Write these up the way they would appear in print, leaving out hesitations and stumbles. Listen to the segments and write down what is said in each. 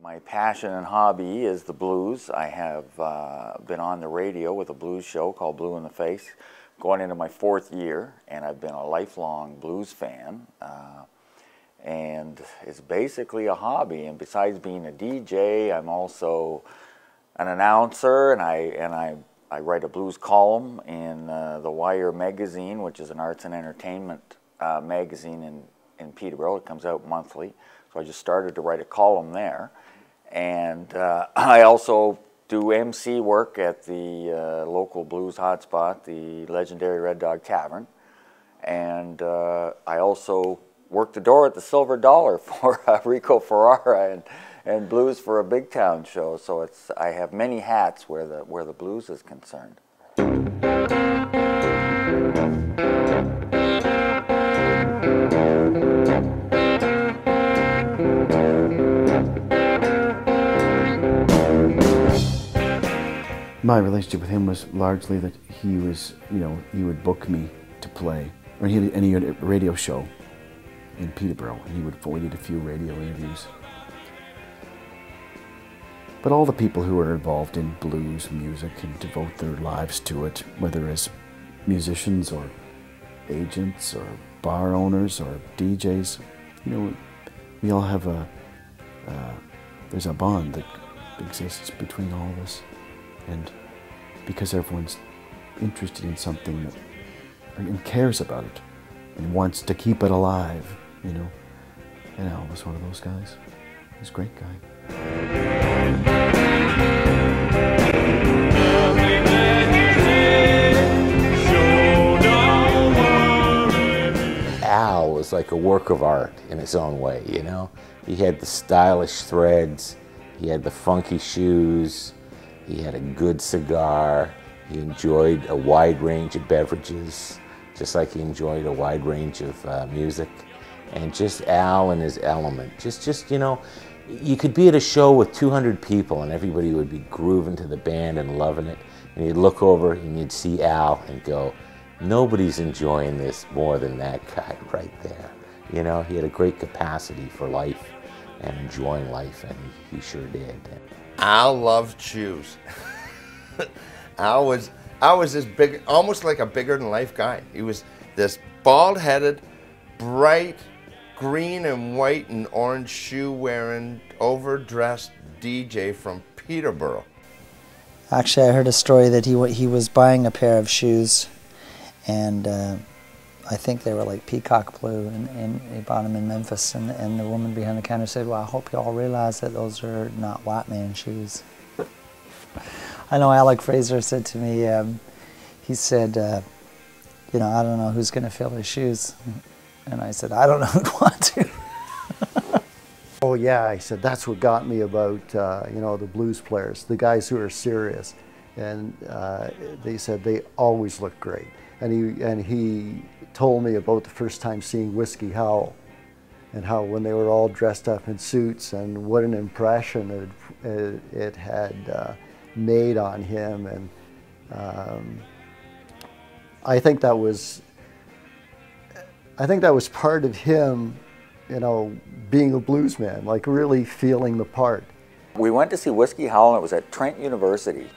My passion and hobby is the blues. I have been on the radio with a blues show called Blue in the Face, going into my 4th year, and I've been a lifelong blues fan. And it's basically a hobby. And besides being a DJ, I'm also an announcer, and I write a blues column in the Wire magazine, which is an arts and entertainment magazine in Peterborough. It comes out monthly. So I just started to write a column there. And I also do MC work at the local blues hotspot, the legendary Red Dog Tavern. And I also work the door at the Silver Dollar for Rico Ferrara and Blues for a Big Town show. So I have many hats where the blues is concerned. My relationship with him was largely that he was, he would book me to play, or he had a radio show in Peterborough, and we did a few radio interviews. But all the people who are involved in blues music and devote their lives to it, whether as musicians or agents or bar owners or DJs, we all have there's a bond that exists between all of us. And because everyone's interested in something and cares about it and wants to keep it alive, and Al was one of those guys. He was a great guy. Al was like a work of art in his own way, He had the stylish threads, he had the funky shoes, he had a good cigar, he enjoyed a wide range of beverages, just like he enjoyed a wide range of music. And just Al and his element. Just you could be at a show with 200 people and everybody would be grooving to the band and loving it. And you'd look over and you'd see Al and go, nobody's enjoying this more than that guy right there. He had a great capacity for life and enjoying life, and he sure did. Al loved shoes. Al was this big, almost like a bigger-than-life guy. He was this bald-headed, bright, green and white and orange shoe-wearing, overdressed DJ from Peterborough. Actually, I heard a story that he was buying a pair of shoes, and I think they were like peacock blue, and he bought them in Memphis, and the woman behind the counter said, well, I hope you all realize that those are not white man shoes. I know Alec Fraser said to me, he said, I don't know who's going to fill his shoes. And I said, I don't know who'd want to. Oh yeah, I said, that's what got me about, the blues players, the guys who are serious. And they said they always look great. And he told me about the first time seeing Whiskey Howl, and how when they were all dressed up in suits, and what an impression it had made on him. And I think that was part of him, being a blues man, like really feeling the part. We went to see Whiskey Howl, and it was at Trent University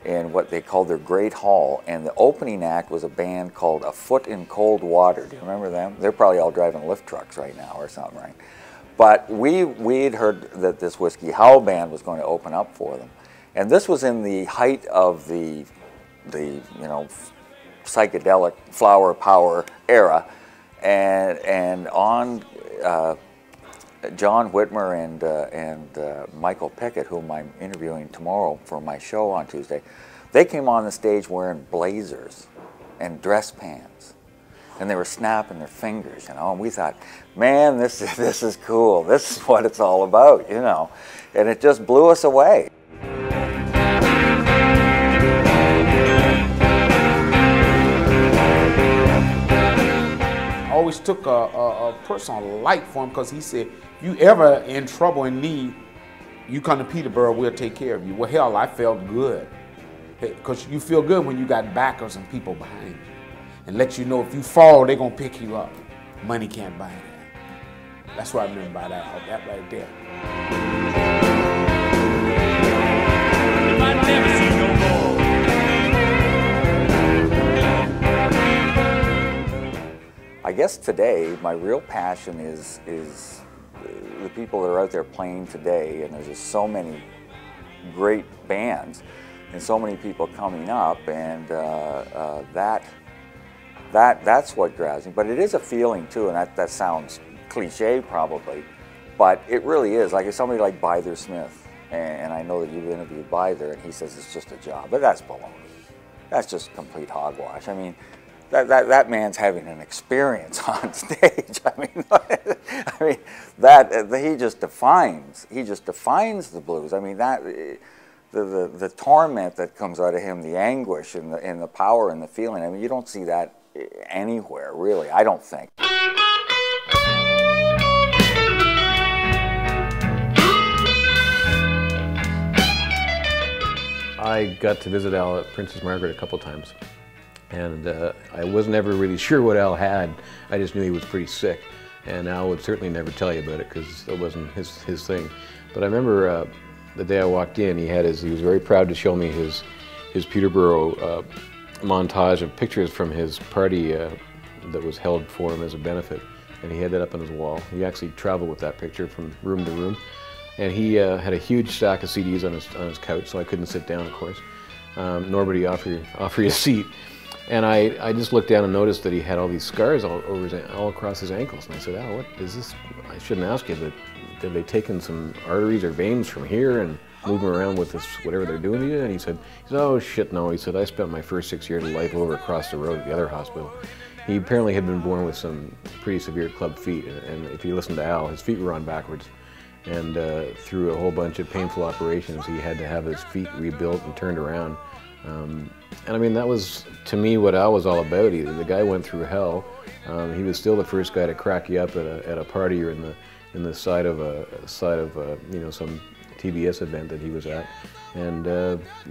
in what they called their Great Hall, and the opening act was a band called A Foot in Cold Water. Do you remember them? They're probably all driving lift trucks right now or something, right? But we'd heard that this Whiskey Howl band was going to open up for them. And this was in the height of the psychedelic flower power era, and on John Whitmer and Michael Pickett, whom I'm interviewing tomorrow for my show on Tuesday, they came on the stage wearing blazers and dress pants, and they were snapping their fingers, and we thought, man, this is cool. This is what it's all about, and it just blew us away. Always took a personal light for him, because he said, if you ever in trouble and need, you come to Peterborough, we'll take care of you. Well, hell, I felt good, because you feel good when you got backers and people behind you, and let you know if you fall, they're gonna pick you up. Money can't buy that. That's what I meant by that right there. guess today, my real passion is the people that are out there playing today, and there's just so many great bands and so many people coming up, and that's what grabs me. But it is a feeling too, and that sounds cliche probably, but it really is. Like if somebody like Byther Smith, and I know that you've interviewed Byther, and he says it's just a job, but that's baloney. That's just complete hogwash. I mean, that man's having an experience on stage. I mean, he just defines the blues. I mean, that the torment that comes out of him, the anguish and the power and the feeling. I mean, you don't see that anywhere, really. I don't think. I got to visit Al at Princess Margaret a couple times, and I was never really sure what Al had. I just knew he was pretty sick, and Al would certainly never tell you about it because that wasn't his thing. But I remember the day I walked in, he was very proud to show me his Peterborough montage of pictures from his party that was held for him as a benefit, and he had that up on his wall. He actually traveled with that picture from room to room. And he had a huge stack of CDs on his couch, so I couldn't sit down, of course, nor would he offer you a seat. And I just looked down and noticed that he had all these scars all across his ankles. And I said, "Al, what is this? I shouldn't ask you, but have they taken some arteries or veins from here and move them around with this, whatever they're doing to you?" And he said, "Oh shit, no." He said, "I spent my first 6 years of life over across the road at the other hospital." He apparently had been born with some pretty severe club feet, and if you listen to Al, his feet were on backwards. And through a whole bunch of painful operations, he had to have his feet rebuilt and turned around. And I mean, that was, to me, what Al was all about. The guy went through hell. He was still the first guy to crack you up at a party or in the side of some TBS event that he was at. And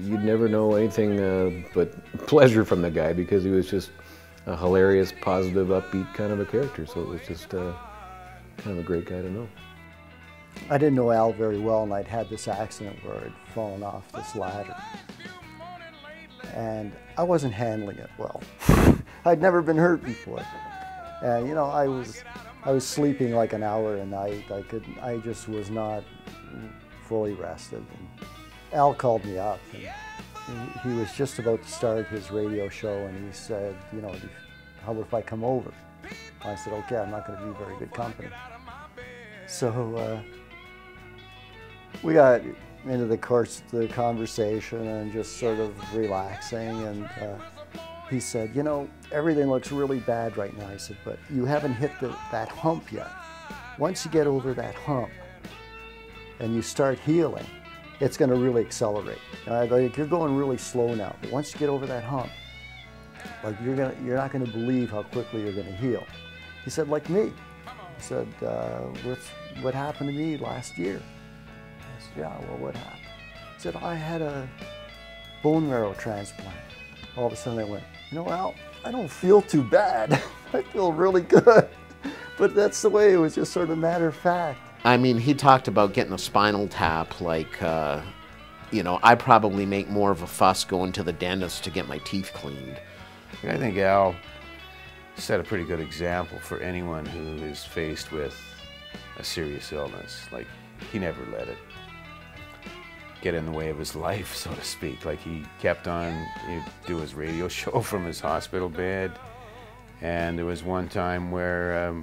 you'd never know anything but pleasure from the guy, because he was just a hilarious, positive, upbeat kind of a character. So it was just kind of a great guy to know. I didn't know Al very well, and I'd had this accident where I'd fallen off this ladder. And I wasn't handling it well. I'd never been hurt before. And you know, I was sleeping like an hour a night. I just was not fully rested. And Al called me up, and he was just about to start his radio show, and he said, you know, "How about if I come over?" I said, "Okay, I'm not going to be very good company." So we got into the conversation and just sort of relaxing, and he said, "You know, everything looks really bad right now." I said, "But you haven't hit that hump yet. Once you get over that hump and you start healing, it's going to really accelerate. Like, you're going really slow now, but once you get over that hump, like you're not going to believe how quickly you're going to heal." He said, "Like me." He said, what happened to me last year?" I said, "Yeah, well, what happened?" He said, "I had a bone marrow transplant." All of a sudden I went, "You know, Al, I don't feel too bad." I feel really good. But that's the way it was, just sort of matter of fact. I mean, he talked about getting a spinal tap, like, you know, I probably make more of a fuss going to the dentist to get my teeth cleaned. I think Al set a pretty good example for anyone who is faced with a serious illness. Like, he never let it get in the way of his life, so to speak. Like, he kept on, he'd do his radio show from his hospital bed. And there was one time where,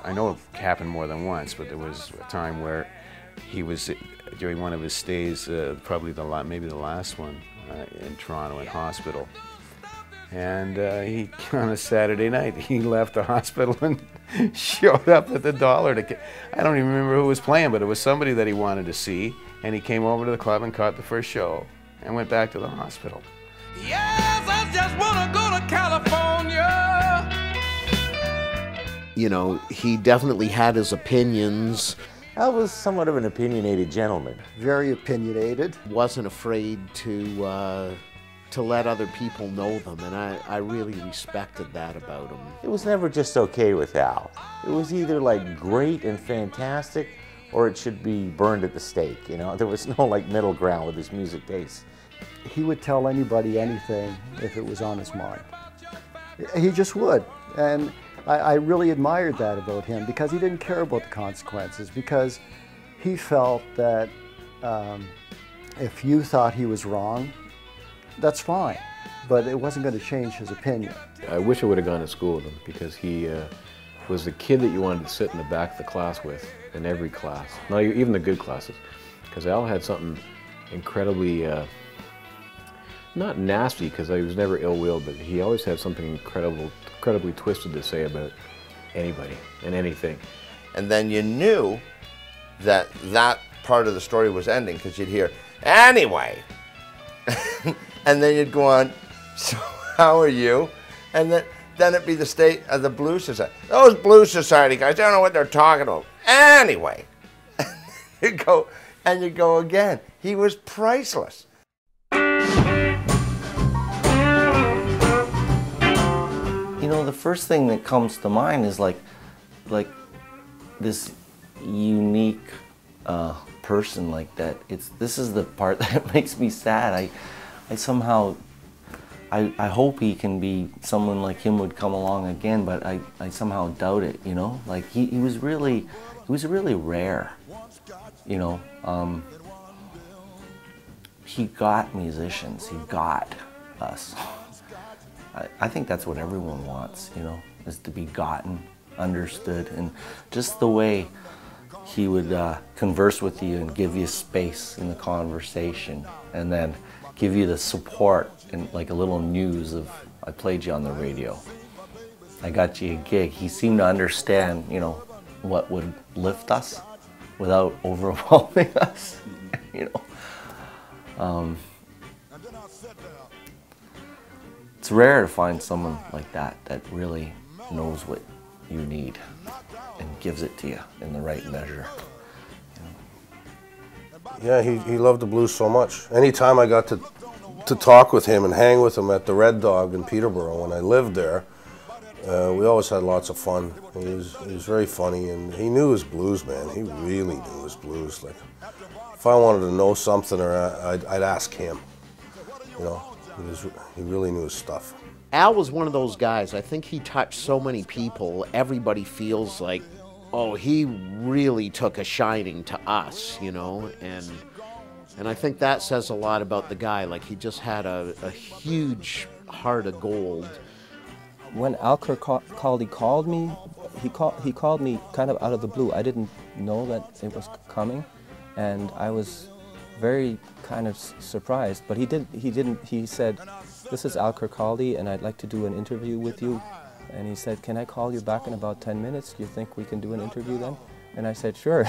I know it happened more than once, but there was a time where he was, during one of his stays, probably maybe the last one in Toronto in hospital. And he, on a Saturday night, he left the hospital and showed up at the Dollar I don't even remember who was playing, but it was somebody that he wanted to see. And he came over to the club and caught the first show and went back to the hospital. Yes, I just want to go to California. You know, he definitely had his opinions. Al was somewhat of an opinionated gentleman. Very opinionated. Wasn't afraid to let other people know them, and I really respected that about him. It was never just okay with Al. It was either like great and fantastic, or it should be burned at the stake, you know? There was no like middle ground with his music taste. He would tell anybody anything if it was on his mind. He just would. And I really admired that about him, because he didn't care about the consequences, because he felt that if you thought he was wrong, that's fine, but it wasn't going to change his opinion. I wish I would have gone to school with him, because he was the kid that you wanted to sit in the back of the class with, in every class, not even the good classes, because Al had something incredibly, not nasty, because he was never ill-willed, but he always had something incredibly twisted to say about anybody and anything. And then you knew that that part of the story was ending, because you'd hear, anyway. And then you'd go on, so how are you? And then it'd be the state of the Blues Society. Those Blues Society guys, they don't know what they're talking about. Anyway. You go, and you go again. He was priceless. You know, the first thing that comes to mind is like this unique person like that. This is the part that makes me sad. I somehow, I hope he can be, someone like him would come along again, but I somehow doubt it, you know? Like he was really rare, you know? He got musicians, he got us. I think that's what everyone wants, you know, is to be gotten, understood, and just the way he would converse with you and give you space in the conversation, and then give you the support and like a little news of, I played you on the radio, I got you a gig. He seemed to understand, you know, what would lift us without overwhelming us, you know. It's rare to find someone like that that really knows what you need and gives it to you in the right measure. Yeah, he loved the blues so much. Anytime I got to talk with him and hang with him at the Red Dog in Peterborough when I lived there, we always had lots of fun. He was very funny, and he knew his blues, man. He really knew his blues. Like, if I wanted to know something, or I'd ask him, you know. He really knew his stuff. Al was one of those guys. I think he touched so many people. Everybody feels like, oh, he really took a shining to us, you know, and I think that says a lot about the guy. Like, he just had a huge heart of gold. When Al Kirkcaldy called me, he called me kind of out of the blue. I didn't know that it was coming, and I was very kind of surprised, but he said, this is Al Kirkcaldy and I'd like to do an interview with you. And he said, can I call you back in about 10 minutes? Do you think we can do an interview then? And I said, sure.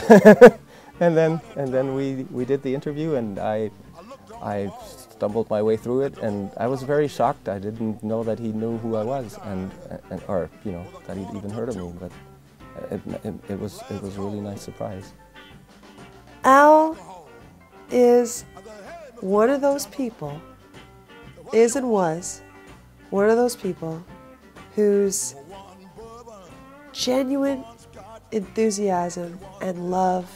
and then we did the interview, and I stumbled my way through it, and I was very shocked. I didn't know that he knew who I was, or you know, that he'd even heard of me, but it was a really nice surprise. Al is one of those people, is and was one of those people whose genuine enthusiasm and love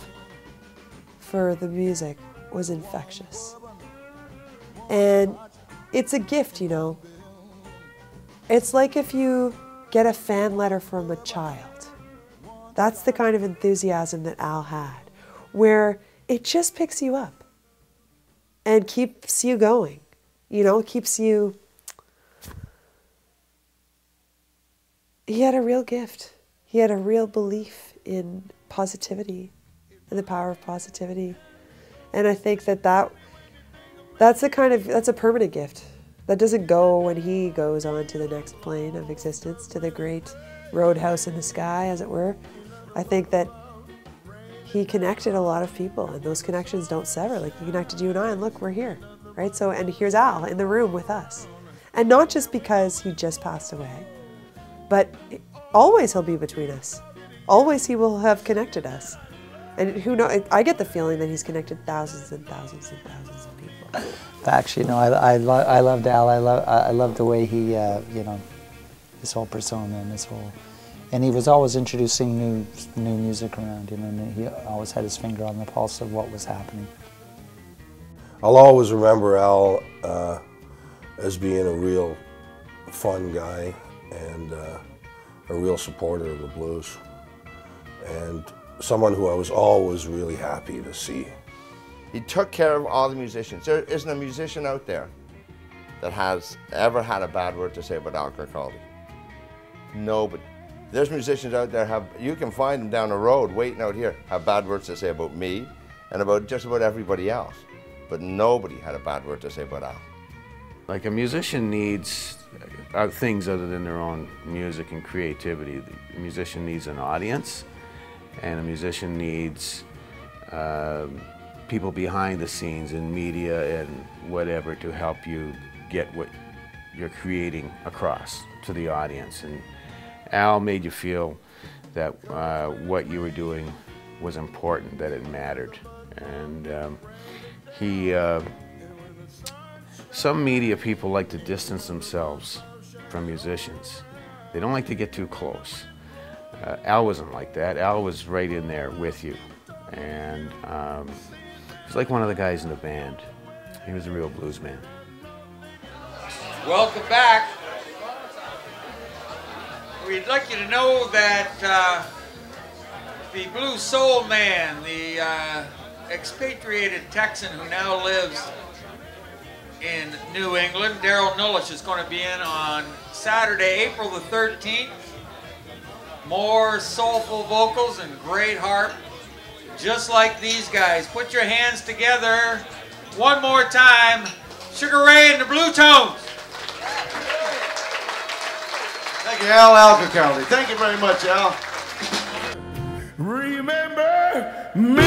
for the music was infectious. And it's a gift, you know. It's like if you get a fan letter from a child. That's the kind of enthusiasm that Al had, where it just picks you up and keeps you going, you know, keeps you. He had a real gift. He had a real belief in positivity and the power of positivity. And I think that's a permanent gift. That doesn't go when he goes on to the next plane of existence, to the great roadhouse in the sky, as it were. I think that he connected a lot of people, and those connections don't sever. Like, he connected you and I, and look, we're here, right? So, and here's Al in the room with us. And not just because he just passed away, but always he'll be between us. Always he will have connected us. And who knows, I get the feeling that he's connected thousands and thousands and thousands of people. Actually, no, I loved Al. I love the way he, you know, his whole persona and his whole, and he was always introducing new music around, you know, and he always had his finger on the pulse of what was happening. I'll always remember Al as being a real fun guy, and a real supporter of the blues, and someone who I was always really happy to see. He took care of all the musicians. There isn't a musician out there that has ever had a bad word to say about Al Kirkcaldy. Nobody. There's musicians out there, you can find them down the road waiting out here, have bad words to say about me and about just about everybody else. But nobody had a bad word to say about Al. Like a musician needs things other than their own music and creativity. The musician needs an audience, and a musician needs people behind the scenes in media and whatever to help you get what you're creating across to the audience. And Al made you feel that what you were doing was important, that it mattered. And some media people like to distance themselves from musicians. They don't like to get too close. Al wasn't like that. Al was right in there with you. And he was like one of the guys in the band. He was a real blues man. Welcome back. We'd like you to know that the Blues Soul Man, the expatriated Texan who now lives in New England, Daryl Nullish, is going to be in on Saturday, April the 13th. More soulful vocals and great harp, just like these guys. Put your hands together one more time. Sugar Ray and the Blue Tones. Thank you, Al Kirkcaldy. Thank you very much, Al. Remember me.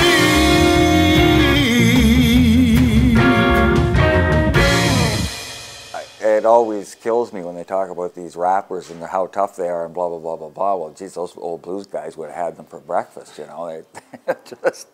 It always kills me when they talk about these rappers and how tough they are and blah, blah, blah, blah, blah. Well, geez, those old blues guys would have had them for breakfast, you know. They just,